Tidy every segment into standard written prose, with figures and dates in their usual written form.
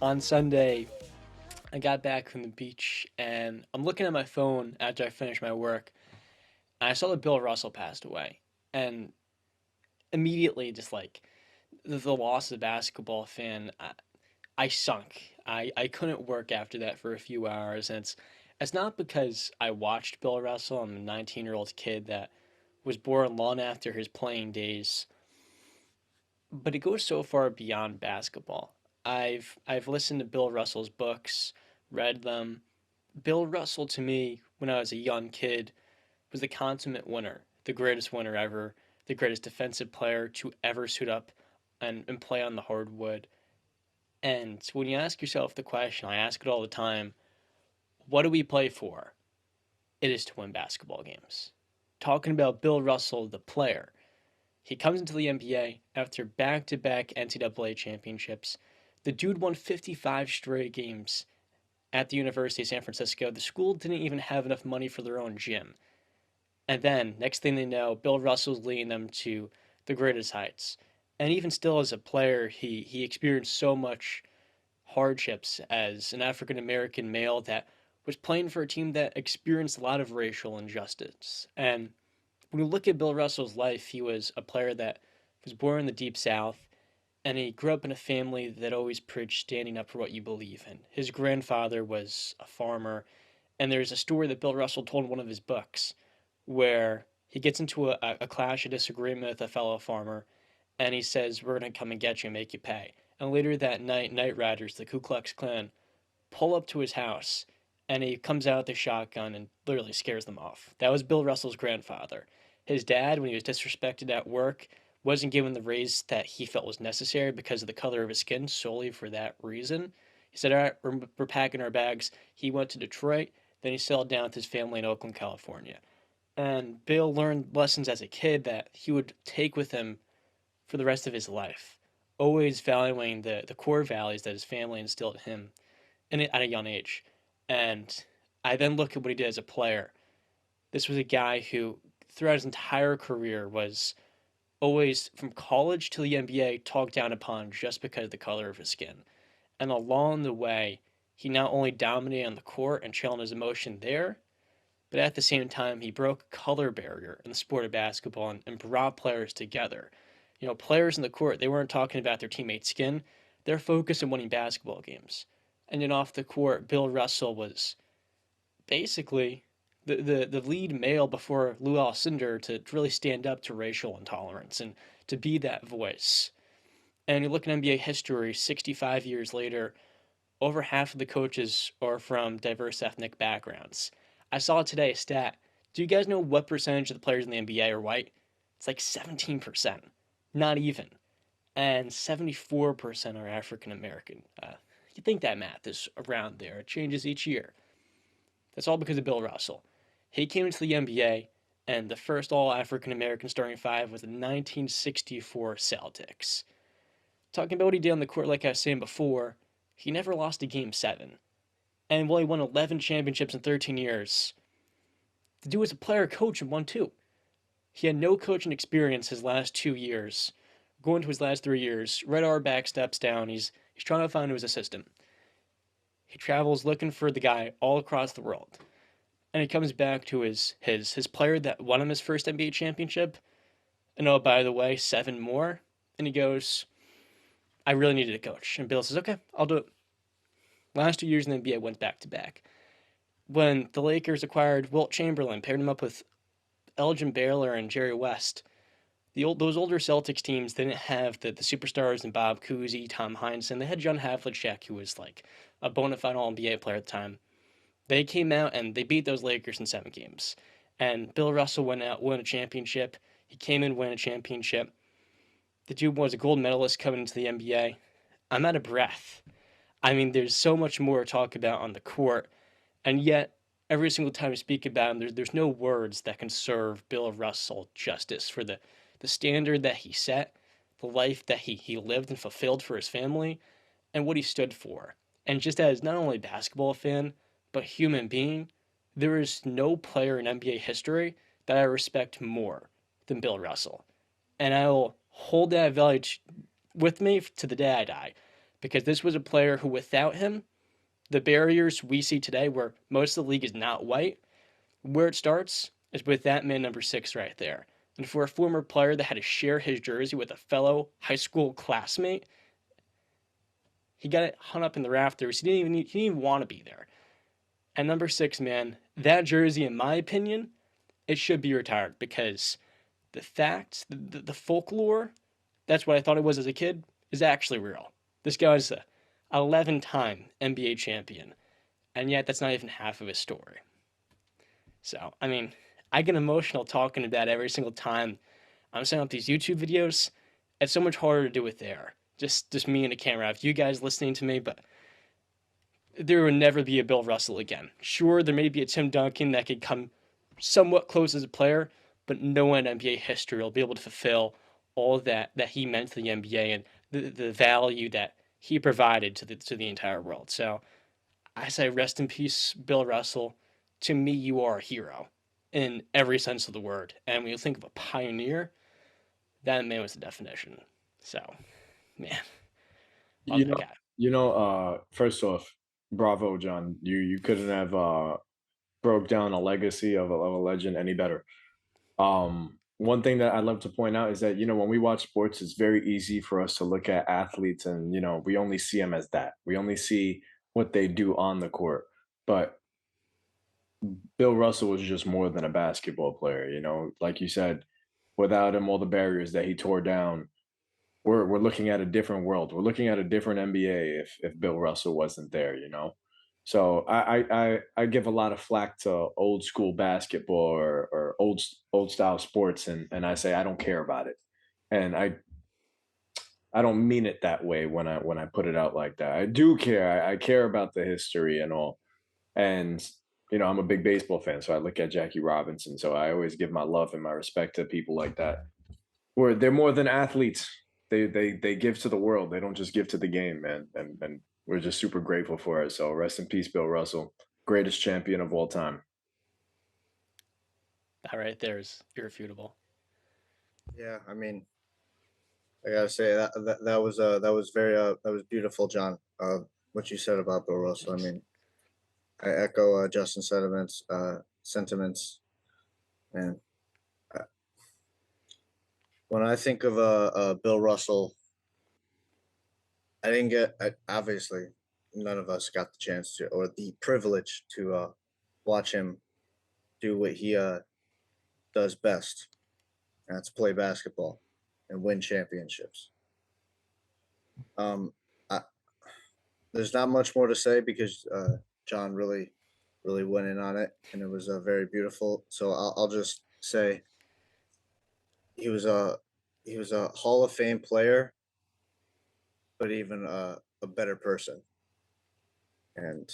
On Sunday, I got back from the beach and I'm looking at my phone after I finished my work. And I saw that Bill Russell passed away. And immediately, just like the loss of a basketball fan, I sunk. I couldn't work after that for a few hours. And it's not because I watched Bill Russell. I'm a 19-year-old kid that was born long after his playing days. But it goes so far beyond basketball. I've listened to Bill Russell's books, read them. Bill Russell to me, when I was a young kid, was the consummate winner, the greatest winner ever, the greatest defensive player to ever suit up and play on the hardwood. And when you ask yourself the question, I ask it all the time, what do we play for? It is to win basketball games. Talking about Bill Russell, the player, he comes into the NBA after back to back NCAA championships. The dude won 55 straight games at the University of San Francisco. The school didn't even have enough money for their own gym. And then, next thing they know, Bill Russell's leading them to the greatest heights. And even still, as a player, he experienced so much hardships as an African American male that was playing for a team that experienced a lot of racial injustice. And when you look at Bill Russell's life, he was a player that was born in the Deep South, and he grew up in a family that always preached standing up for what you believe in. His grandfather was a farmer, and there's a story that Bill Russell told in one of his books where he gets into a clash, a disagreement with a fellow farmer, and he says, "We're going to come and get you and make you pay." And later that night, Night Riders, the Ku Klux Klan, pull up to his house, and he comes out with a shotgun and literally scares them off. That was Bill Russell's grandfather. His dad, when he was disrespected at work, wasn't given the raise that he felt was necessary because of the color of his skin, solely for that reason. He said, "All right, we're packing our bags." He went to Detroit, then he settled down with his family in Oakland, California. And Bill learned lessons as a kid that he would take with him for the rest of his life, always valuing the core values that his family instilled in him at a young age. And I then look at what he did as a player. This was a guy who, throughout his entire career, was always, from college to the NBA, talked down upon just because of the color of his skin. And along the way, he not only dominated on the court and channeled his emotion there, but at the same time, he broke a color barrier in the sport of basketball and brought players together. Players in the court, they weren't talking about their teammates' skin, they're focused on winning basketball games. And then off the court, Bill Russell was basically the lead male before Lou Alcindor to really stand up to racial intolerance and to be that voice. And you look at NBA history, 65 years later, over half of the coaches are from diverse ethnic backgrounds. I saw today a stat. Do you guys know what percentage of the players in the NBA are white? It's like 17%. Not even. And 74% are African American. You think that math is around there. It changes each year. That's all because of Bill Russell. He came into the NBA, and the first all African American starting five was the 1964 Celtics. Talking about what he did on the court, like I was saying before, he never lost a game seven. And while he won 11 championships in 13 years, the dude was a player coach and won two. He had no coaching experience his last 2 years. Going to his last 3 years, Red Auerbach steps down. He's trying to find his assistant. He travels looking for the guy all across the world. And he comes back to his player that won him his first NBA championship. And oh, by the way, seven more. And he goes, "I really needed a coach." And Bill says, "Okay, I'll do it." Last 2 years in the NBA went back to back. When the Lakers acquired Wilt Chamberlain, paired him up with Elgin Baylor and Jerry West, those older Celtics teams didn't have the superstars and Bob Cousy, Tom Heinsohn. They had John Havlicek, who was like a bona fide All NBA player at the time. They came out and they beat those Lakers in 7 games. And Bill Russell went out, won a championship. He came in, won a championship. The dude was a gold medalist coming into the NBA. I'm out of breath. I mean, there's so much more to talk about on the court, and yet every single time we speak about him, there's no words that can serve Bill Russell justice for the standard that he set, the life that he lived and fulfilled for his family, and what he stood for. And just as not only a basketball fan, but human being, there is no player in NBA history that I respect more than Bill Russell. And I will hold that value with me to the day I die. because this was a player who, without him, the barriers we see today, where most of the league is not white, where it starts is with that man number six right there. And for a former player that had to share his jersey with a fellow high school classmate, he got it hung up in the rafters. He didn't even want to be there. And number six, man, that jersey, in my opinion, it should be retired because the facts, the folklore, that's what I thought it was as a kid, is actually real. This guy's a 11-time NBA champion, and yet that's not even half of his story. So, I mean, I get emotional talking about every single time I'm setting up these YouTube videos. It's so much harder to do it there. Just me and a camera. I have you guys listening to me, but there will never be a Bill Russell again. Sure, there may be a Tim Duncan that could come somewhat close as a player, but no one in NBA history will be able to fulfill all that he meant to the NBA and the value that he provided to the entire world. So I say rest in peace, Bill Russell. To me, you are a hero in every sense of the word. And when you think of a pioneer, that man was the definition. So, man, love You that know, guy. first off, bravo, John. You couldn't have broke down a legacy of a legend any better. One thing that I'd love to point out is that, when we watch sports, it's very easy for us to look at athletes and, we only see them as that. We only see what they do on the court. But Bill Russell was just more than a basketball player, like you said, without him, all the barriers that he tore down, we're looking at a different world. We're looking at a different NBA if Bill Russell wasn't there. So I give a lot of flack to old school basketball or old style sports, and I say I don't care about it, and I don't mean it that way when I put it out like that. I do care. I care about the history and all, and I'm a big baseball fan, so I look at Jackie Robinson. So I always give my love and my respect to people like that where they're more than athletes. They give to the world. They don't just give to the game, man. And we're just super grateful for it. So rest in peace, Bill Russell, greatest champion of all time. That right there is irrefutable. Yeah, I mean, I gotta say that was very that was beautiful, John. What you said about Bill Russell. I Thanks. mean, I echo Justin's sentiments, and uh, when I think of Bill Russell, I didn't get obviously none of us got the chance to or the privilege to watch him do what he does best, and that's play basketball and win championships. Um, I, there's not much more to say because John really went in on it, and it was very beautiful. So I'll just say he was a he was a Hall of Fame player, but even a better person. And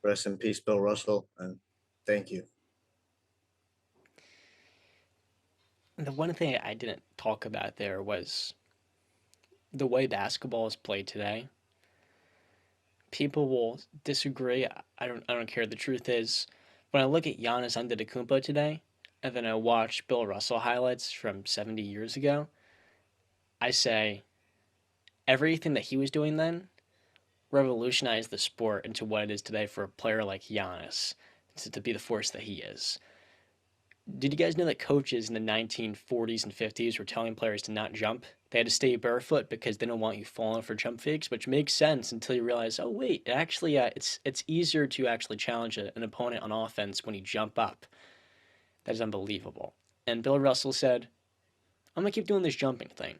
rest in peace, Bill Russell, and thank you. The one thing I didn't talk about there was the way basketball is played today. People will disagree. I don't care. The truth is, when I look at Giannis Antetokounmpo today, and then I watch Bill Russell highlights from 70 years ago, I say everything that he was doing then revolutionized the sport into what it is today for a player like Giannis to be the force that he is. Did you guys know that coaches in the 1940s and 50s were telling players to not jump? They had to stay barefoot because they don't want you falling for jump fakes, which makes sense until you realize, oh wait, actually, it's easier to actually challenge an opponent on offense when you jump up. That is unbelievable. And Bill Russell said, I'm gonna keep doing this jumping thing.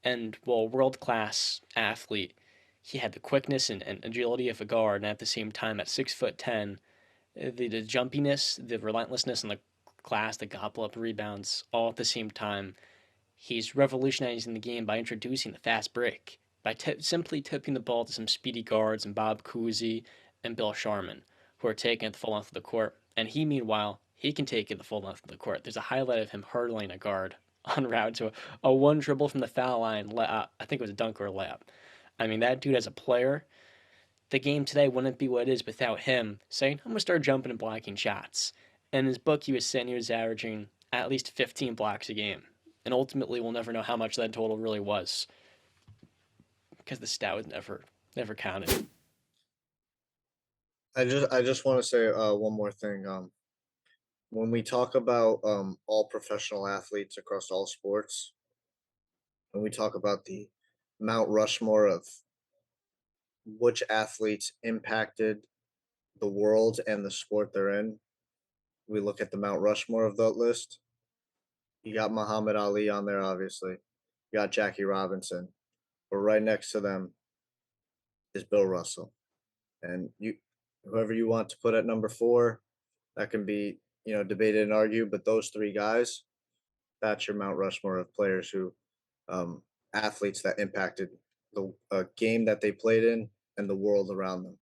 And well, world class athlete, he had the quickness and agility of a guard, and at the same time, at 6'10", the jumpiness, the relentlessness, and the class, the gobble up rebounds, all at the same time. He's revolutionizing the game by introducing the fast break, by simply tipping the ball to some speedy guards and Bob Cousy and Bill Sharman, who are taking it the full length of the court. And he, meanwhile, he can take it the full length of the court. There's a highlight of him hurdling a guard en route to a one dribble from the foul line. I think it was a dunk or a layup. I mean, that dude as a player, the game today wouldn't be what it is without him saying, I'm going to start jumping and blocking shots. In his book, he was saying he was averaging at least 15 blocks a game. And ultimately, we'll never know how much that total really was. because the stat was never counted. I just want to say one more thing. When we talk about all professional athletes across all sports, when we talk about the Mount Rushmore of which athletes impacted the world and the sport they're in, we look at the Mount Rushmore of that list. You got Muhammad Ali on there, obviously. You got Jackie Robinson, but right next to them is Bill Russell. And whoever you want to put at number four, that can be debated and argued. But those three guys, that's your Mount Rushmore of players who, um, athletes that impacted the game that they played in and the world around them.